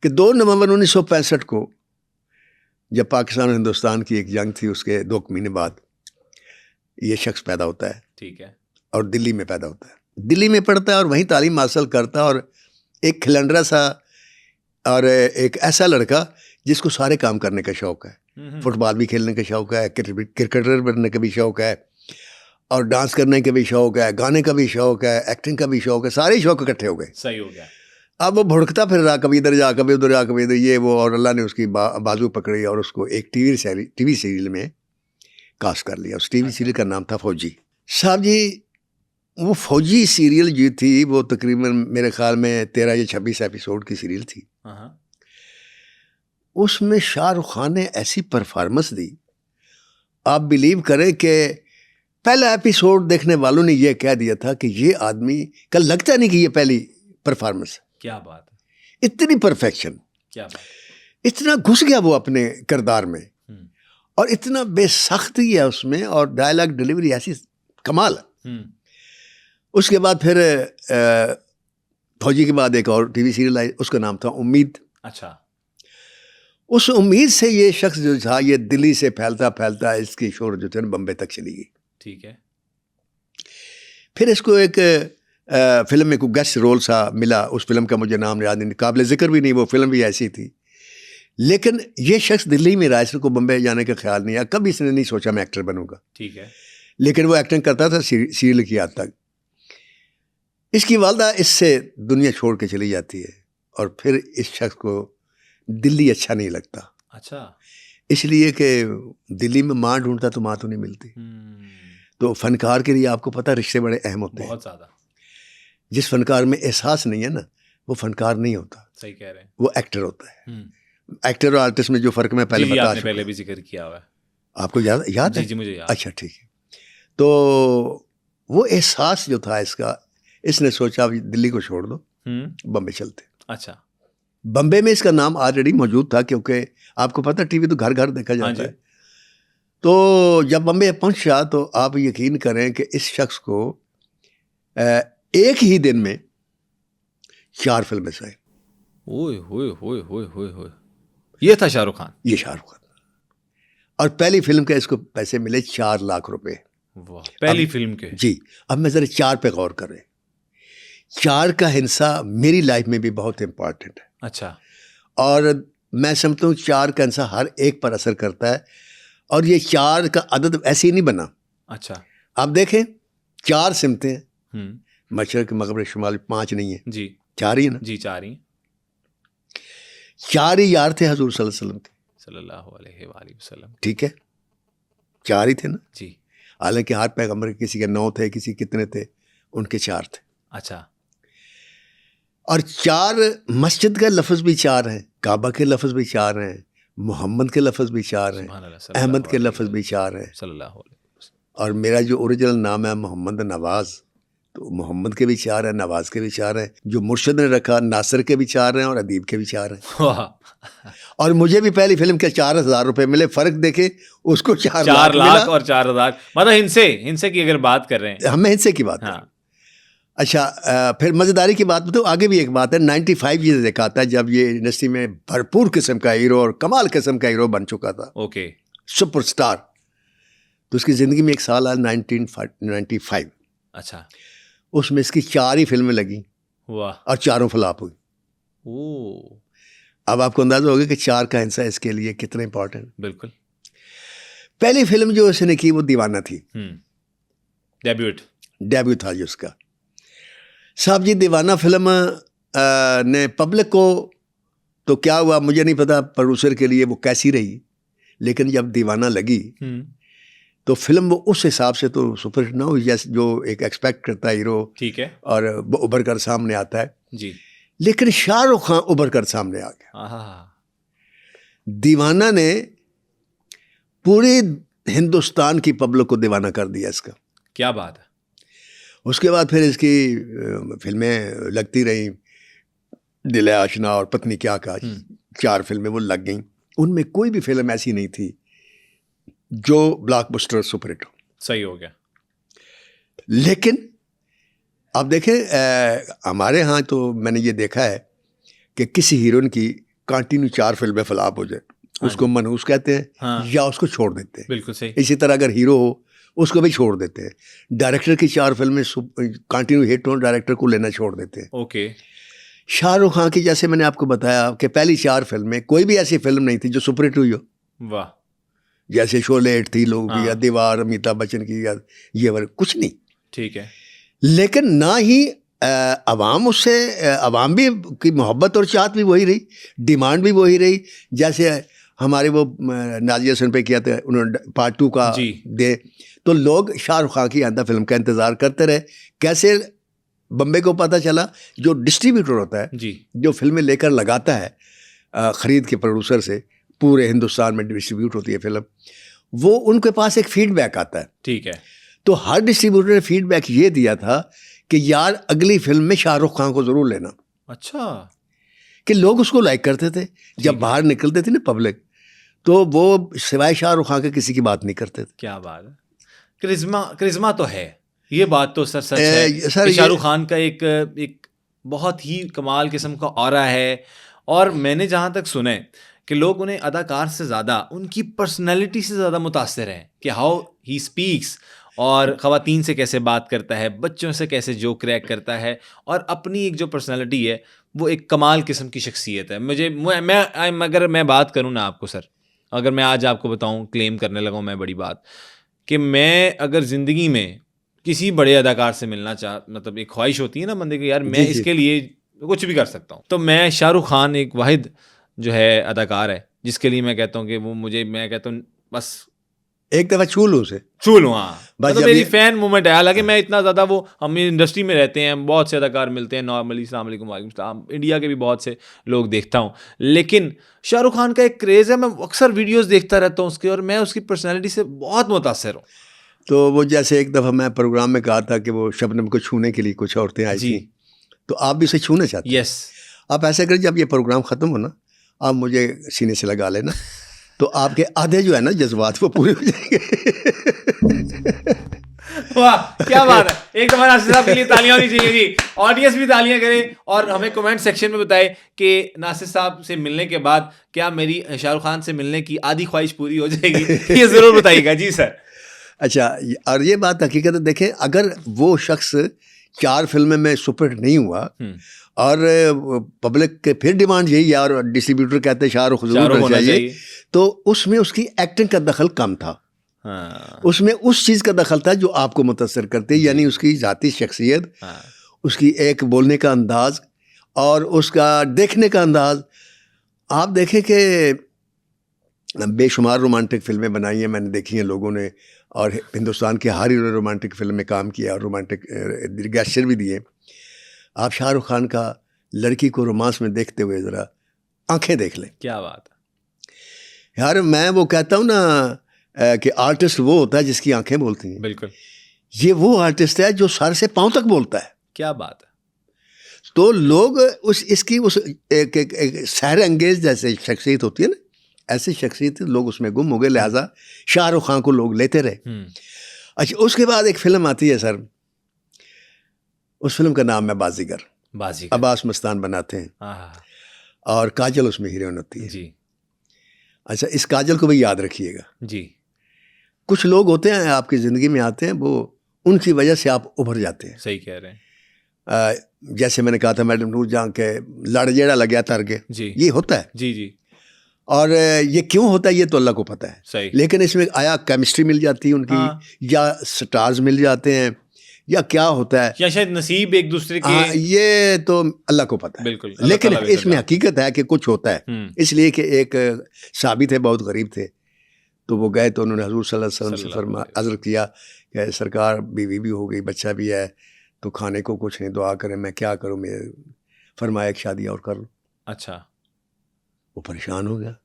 कि 2 नवंबर 1965 को जब पाकिस्तान और हिंदुस्तान की एक जंग थी, उसके 2 महीने बाद ये शख्स पैदा होता है। ठीक है। और दिल्ली में पैदा होता है, दिल्ली में पढ़ता है और वहीं तालीम हासिल करता है। और एक खिलंडरा सा और एक ऐसा लड़का जिसको सारे काम करने का शौक़ है। फुटबॉल भी खेलने का शौक़ है, क्रिकेटर बनने का भी शौक़ है, और डांस करने का भी शौक़ है, गाने का भी शौक़ है, एक्टिंग का भी शौक़ है। सारे शौक़ इकट्ठे हो गए। सही हो गया। अब वो भुड़कता फिर रहा, कभी इधर जा कभी उधर जा कभी इधर, ये वो, और अल्लाह ने उसकी बाजू पकड़ी और उसको एक टीवी सीरियल में कास्ट कर लिया। उस टीवी सीरियल का नाम था फौजी। साहब जी, वो फौजी सीरियल जो थी वो तकरीबन मेरे ख्याल में 13 या 26 एपिसोड की सीरियल थी। उसमें शाहरुख खान ने ऐसी परफॉर्मेंस दी, आप बिलीव करें कि पहला एपिसोड देखने वालों ने यह कह दिया था कि ये आदमी का लगता नहीं कि ये पहली परफॉर्मेंस। क्या बात है, इतनी परफेक्शन, क्या बात, इतना घुस गया वो अपने किरदार में, और इतना बेसख्ती है उसमें, और डायलॉग डिलीवरी ऐसी कमाल है। उसके बाद फिर फौजी के बाद एक और टीवी सीरियल आई, उसका नाम था उम्मीद। अच्छा। उस उम्मीद से ये शख्स जो था, ये दिल्ली से फैलता फैलता इसकी शोर जो थे ना बम्बे तक चली गई। ठीक है। फिर इसको एक फिल्म में कोई गेस्ट रोल सा मिला, उस फिल्म का मुझे नाम याद नहीं, काबिल जिक्र भी नहीं, वो फिल्म भी ऐसी थी। लेकिन ये शख्स दिल्ली में रहा, इसको बम्बई जाने का ख्याल नहीं आया, कभी इसने नहीं सोचा मैं एक्टर बनूंगा। ठीक है। लेकिन वो एक्टिंग करता था सीरियल की हद तक। इसकी वालदा इससे दुनिया छोड़ के चली जाती है, और फिर इस शख्स को दिल्ली अच्छा नहीं लगता। अच्छा। इसलिए कि दिल्ली में माँ ढूंढता तो माँ तो नहीं मिलती। तो फनकार के लिए आपको पता रिश्ते बड़े अहम होते हैं। बहुत ज़्यादा। जिस फनकार में एहसास नहीं है ना, वो फनकार नहीं होता। सही कह रहे हैं। वो एक्टर होता है। एक्टर और आर्टिस्ट में जो फ़र्क मैं पहले बता चुका, पहले भी जिक्र किया हुआ है। आपको याद है? जी मुझे याद। अच्छा ठीक है। तो वो एहसास जो था इसका, इसने सोचा दिल्ली को छोड़ दो, बम्बे चलते। अच्छा। बम्बे में इसका नाम ऑलरेडी मौजूद था, क्योंकि आपको पता टीवी तो घर घर देखा जाता है। तो जब बम्बे पहुंचा तो आप यकीन करें कि इस शख्स को एक ही दिन में 4 फिल्में से आई। ओए होए होए होए होए होए, ये था शाहरुख खान। ये शाहरुख खान, और पहली फिल्म के इसको पैसे मिले 4 लाख रुपए। वाह, पहली फिल्म के। जी। अब मैं जरा 4 पे गौर करें। 4 का हिस्सा मेरी लाइफ में भी बहुत इंपॉर्टेंट है। अच्छा। और मैं समझता हूँ 4 का हिस्सा हर एक पर असर करता है, और ये 4 का अदद ऐसे ही नहीं बना। अच्छा। आप देखें 4 सिमतें हैं, मशरक मगरब शुमाल, 5 नहीं है जी, 4 ही है ना। जी 4 ही। 4 ही यार थे हजूर सल्लल्लाहु अलैहि वसल्लम। ठीक है, 4 ही थे ना जी। हालांकि हर पैगंबर किसी के 9 थे, किसी कितने थे, उनके 4 थे। अच्छा। और 4 मस्जिद का लफ्ज़ भी 4 है, काबा के लफ्ज़ भी 4 हैं, मोहम्मद के लफ्ज़ भी 4 हैं, अहमद के लफ्ज़ भी 4 हैं, सल्लल्लाहु अलैहि वसल्लम। और मेरा जो ओरिजिनल नाम है मोहम्मद नवाज़, तो मोहम्मद के भी 4 हैं, नवाज़ के भी 4 हैं। जो मुर्शद ने रखा नासिर के भी 4 हैं, और अदीब के भी 4 हैं। और मुझे भी पहली फिल्म के 4,000 रुपए मिले। फ़र्क देखे, उसको 4 लाख और 4,000, मतलब हिंसे की अगर बात कर रहे हैं, हमें हिंसे की बात है। अच्छा, फिर मज़ेदारी की बात बताओ, आगे भी एक बात है। 95 ये देखा था जब ये इंडस्ट्री में भरपूर किस्म का हीरो और कमाल किस्म का हीरो बन चुका था। ओके। सुपरस्टार। तो उसकी ज़िंदगी में एक साल आया 1995। अच्छा। उसमें इसकी 4 ही फिल्में लगी। वाह। और 4 फ्लॉप हुई। अब आपको अंदाजा होगा कि 4 का हिस्सा इसके लिए कितना इंपॉर्टेंट। बिल्कुल। पहली फिल्म जो उसने की वो दीवाना थी। डेब्यू था जो उसका। साहब जी, दीवाना फिल्म ने पब्लिक को, तो क्या हुआ मुझे नहीं पता प्रोड्यूसर के लिए वो कैसी रही, लेकिन जब दीवाना लगी तो फिल्म वो उस हिसाब से तो सुपरहिट ना हुई जैसे जो एक एक्सपेक्ट करता है हीरो। ठीक है। और वो उभर कर सामने आता है जी। लेकिन शाहरुख खान उभर कर सामने आ गया। दीवाना ने पूरे हिंदुस्तान की पब्लिक को दीवाना कर दिया इसका। क्या बात है। उसके बाद फिर इसकी फिल्में लगती रहीं, दिल आशना और पत्नी क्या का, 4 फिल्में वो लग गईं। उनमें कोई भी फिल्म ऐसी नहीं थी जो ब्लॉकबस्टर सुपरहिट हो। सही हो गया। लेकिन आप देखें हमारे यहाँ तो मैंने ये देखा है कि किसी हीरोइन की कंटिन्यू 4 फिल्में फ्लॉप हो जाए, उसको मनहूस कहते हैं, हाँ। या उसको छोड़ देते हैं। बिल्कुल सही। इसी तरह अगर हीरो हो उसको भी छोड़ देते हैं। डायरेक्टर की 4 फिल्में कंटिन्यू हिट हो, डायरेक्टर को लेना छोड़ देते हैं। ओके। शाहरुख खान की जैसे मैंने आपको बताया कि पहली 4 फिल्में कोई भी ऐसी फिल्म नहीं थी जो सुपरहिट हुई हो। वाह। जैसे शोले हिट थी लोगों की, हाँ। या दीवार अमिताभ बच्चन की, या ये वाला कुछ नहीं। ठीक है। लेकिन ना ही अवाम उससे अवाम भी की मोहब्बत और चाहत भी वही रही, डिमांड भी वही रही। जैसे हमारे वो नाज़िया हसन पे किया था उन्होंने पार्ट 2 का जी। दे, तो लोग शाहरुख खान की आइंदा फिल्म का इंतज़ार करते रहे। कैसे बम्बे को पता चला, जो डिस्ट्रीब्यूटर होता है, जी। जो फिल्में लेकर लगाता है ख़रीद के प्रोड्यूसर से, पूरे हिंदुस्तान में डिस्ट्रीब्यूट होती है फिल्म, वो उनके पास एक फीडबैक आता है। ठीक है। तो हर डिस्ट्रीब्यूटर ने फीडबैक ये दिया था कि यार अगली फिल्म में शाहरुख खान को ज़रूर लेना। अच्छा। कि लोग उसको लाइक करते थे। जब बाहर निकलते थे ना पब्लिक, तो वो सिवाय शाहरुख खान के किसी की बात नहीं करते थे। क्या बात है। करिश्मा तो है, ये बात तो सर सच है सर कि शाहरुख खान का एक बहुत ही कमाल किस्म का ऑरा है। और मैंने जहाँ तक सुना है कि लोग उन्हें अदाकार से ज़्यादा उनकी पर्सनैलिटी से ज़्यादा मुतासिर हैं, कि हाउ ही स्पीक्स, और ख़वातीन से कैसे बात करता है, बच्चों से कैसे जोक क्रैक करता है, और अपनी एक जो पर्सनैलिटी है वो एक कमाल किस्म की शख्सियत है। अगर मैं बात करूँ ना आपको सर, अगर मैं आज आपको बताऊँ, क्लेम करने लगा हूँ मैं बड़ी बात, कि मैं अगर ज़िंदगी में किसी बड़े अदाकार से मिलना मतलब एक ख्वाहिश होती है ना बंदे की, यार मैं इसके लिए कुछ भी कर सकता हूँ, तो मैं शाहरुख खान एक वाहिद जो है अदाकार है जिसके लिए मैं कहता हूँ कि वो मैं कहता हूँ बस एक दफ़ा छू लूँ उसे, छू लूँ। हाँ, मतलब मेरी ये फ़ैन मूवमेंट है। हालांकि मैं इतना ज़्यादा, वो हम इंडस्ट्री में रहते हैं, बहुत से अदाकार मिलते हैं नॉर्मली, अस्सलाम वालेकुम वालेकुम सलाम, इंडिया के भी बहुत से लोग देखता हूँ, लेकिन शाहरुख खान का एक क्रेज़ है। मैं अक्सर वीडियोज़ देखता रहता हूँ उसके, और मैं उसकी पर्सनैलिटी से बहुत मुतासिर हूँ। तो वो जैसे एक दफ़ा मैं प्रोग्राम में कहा था कि वो शबनम को छूने के लिए कुछ औरतें आई थी, तो आप भी उसे छूना चाहते हैं। यस। आप ऐसा करें, जब ये प्रोग्राम ख़त्म हो ना, आप मुझे सीने से लगा लेना, तो आपके आधे जो है ना जज्बात वो पूरे हो जाएंगे। वाह, क्या बात है। एक दफा नासिर साहब के लिए तालियां होनी चाहिए जी, ऑडियंस भी तालियां करे, और हमें कमेंट सेक्शन में बताए कि नासिर साहब से मिलने के बाद क्या मेरी शाहरुख खान से मिलने की आधी ख्वाहिश पूरी हो जाएगी, ये ज़रूर बताइएगा जी सर। अच्छा, और ये बात हकीकत है, देखें, अगर वो शख्स 4 फिल्में में सुपरहिट नहीं हुआ और पब्लिक के फिर डिमांड यही है और डिस्ट्रीब्यूटर कहते हैं शाहरुख जरूर होना चाहिए, तो उसमें उसकी एक्टिंग का दखल कम था। हाँ। उसमें उस चीज़ का दखल था जो आपको मुतासर करती है, यानी उसकी ज़ाती शख्सियत, हाँ। उसकी एक बोलने का अंदाज और उसका देखने का अंदाज। आप देखें कि बेशुमार रोमांटिक फिल्में बनाई हैं, मैंने देखी हैं लोगों ने, और हिंदुस्तान की हर हीरो रोमांटिक फिल्म में काम किया और रोमांटिक गैस्चर भी दिए। आप शाहरुख खान का लड़की को रोमांस में देखते हुए ज़रा आंखें देख लें। क्या बात है यार, मैं वो कहता हूँ ना कि आर्टिस्ट वो होता है जिसकी आंखें बोलती हैं। बिल्कुल। ये वो आर्टिस्ट है जो सर से पाँव तक बोलता है। क्या बात है। तो लोग इसकी एक सहर अंगेज जैसे शख्सियत होती है ना, ऐसी शख्सियत लोग उसमें गुम हो गए, लिहाजा शाहरुख खान को लोग लेते रहे। अच्छा, उसके बाद एक फिल्म आती है सर, उस फिल्म का नाम है बाजीगर। अब्बास मस्तान बनाते हैं और काजल उसमें हीरोइन होती है जी। अच्छा, इस काजल को भी याद रखिएगा जी। कुछ लोग होते हैं आपकी ज़िंदगी में आते हैं, वो उनकी वजह से आप उभर जाते हैं। सही कह रहे हैं। जैसे मैंने कहा था मैडम नूरजहां के लड़ जेड़ा लग गया तरगे, ये होता है जी जी। और ये क्यों होता है ये तो अल्लाह को पता है। सही। लेकिन इसमें आया केमिस्ट्री मिल जाती है उनकी, या स्टार्स मिल जाते हैं, या क्या होता है, या शायद नसीब एक दूसरे के, ये तो अल्लाह को पता है। बिल्कुल। लेकिन इसमें हकीकत है कि कुछ होता है। इसलिए कि एक साबित है, बहुत गरीब थे, तो वो गए तो उन्होंने हुजूर सल्लल्लाहु अलैहि वसल्लम से अर्ज़ किया कि सरकार बीवी भी हो गई, बच्चा भी है, तो खाने को कुछ नहीं, दुआ करें, मैं क्या करूँ। मैं फरमाया एक शादी और कर लो। अच्छा। वो परेशान हो गया,